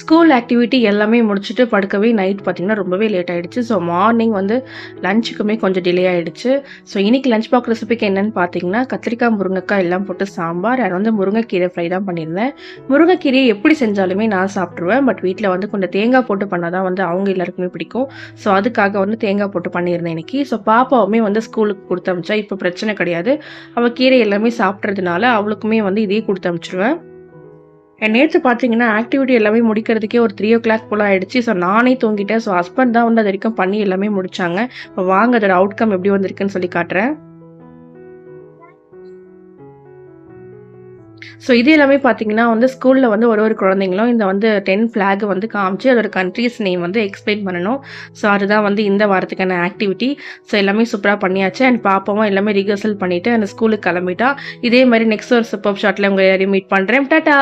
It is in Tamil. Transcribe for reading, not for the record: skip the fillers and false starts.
ஸ்கூல் ஆக்டிவிட்டி எல்லாமே முடிச்சுட்டு படுக்கவே நைட் பார்த்தீங்கன்னா, ரொம்பவே லேட் ஆயிடுச்சு. ஸோ மார்னிங் வந்து லஞ்சுக்குமே கொஞ்சம் டிலே ஆயிடுச்சு. ஸோ இன்னைக்கு லஞ்ச் பாக்ஸ் ரெசிபிக்கு என்னன்னு பார்த்தீங்கன்னா, கத்திரிக்காய், முருங்கைக்காய் எல்லாம் போட்டு சாம்பார், அண்ட் வந்து முருங்கைக்கீரை ஃப்ரை தான் பண்ணியிருந்தேன். முருங்கைக்கீரைய எப்படி செஞ்சாலுமே நான் சாப்பிட்டுருவேன். பட் வீட்ல வந்து கொஞ்சம் தேங்காய் போட்டு பண்ணா தான் வந்து அவங்க எல்லாருக்குமே பிடிக்கும். ஸோ அதுக்காக வந்து தேங்காய் போட்டு பண்ணியிருந்தேன் இன்னைக்கு. ஸோ பாப்பாவுமே வந்து ஸ்கூலுக்கு குடுத்து அனுப்பிச்சா, இப்போ பிரச்சனை கிடையாது. அவ கீரை எல்லாமே சாப்பிட்றதுனால அவளுக்குமே வந்து இதே குடுத்து அனுப்பிச்சுருவேன். நேத்து பார்த்தீங்கன்னா, ஆக்டிவிட்டி எல்லாமே முடிக்கிறதுக்கே ஒரு 3:00 போல ஆயிடுச்சு. ஸோ நானே தூங்கிட்டேன். ஸோ ஹஸ்பண்ட் தான் வந்து அதுவரைக்கும் பண்ணி எல்லாமே முடிச்சாங்க. இப்ப வாங்க அதோட அவுட்கம் எப்படி வந்திருக்குன்னு சொல்லி காட்டுறேன். ஸோ இது எல்லாமே பார்த்தீங்கன்னா வந்து ஸ்கூல்ல வந்து ஒரு ஒரு குழந்தைங்களும் இந்த வந்து 10 ஃபிளாக் வந்து காமிச்சு அதோட கண்ட்ரீஸ் நேம் வந்து எக்ஸ்பிளைன் பண்ணணும். ஸோ அதுதான் வந்து இந்த வாரத்துக்கான ஆக்டிவிட்டி. ஸோ எல்லாமே சூப்பரா பண்ணியாச்சு. அண்ட் பாப்பாவும் எல்லாமே ரிஹர்சல் பண்ணிட்டு அந்த ஸ்கூலுக்கு கிளம்பிட்டா. இதே மாரி நெக்ஸ்ட் ஒரு சூப்பர் ஷாட்ல உங்க எல்லாரையும் மீட் பண்றேன். டாடா!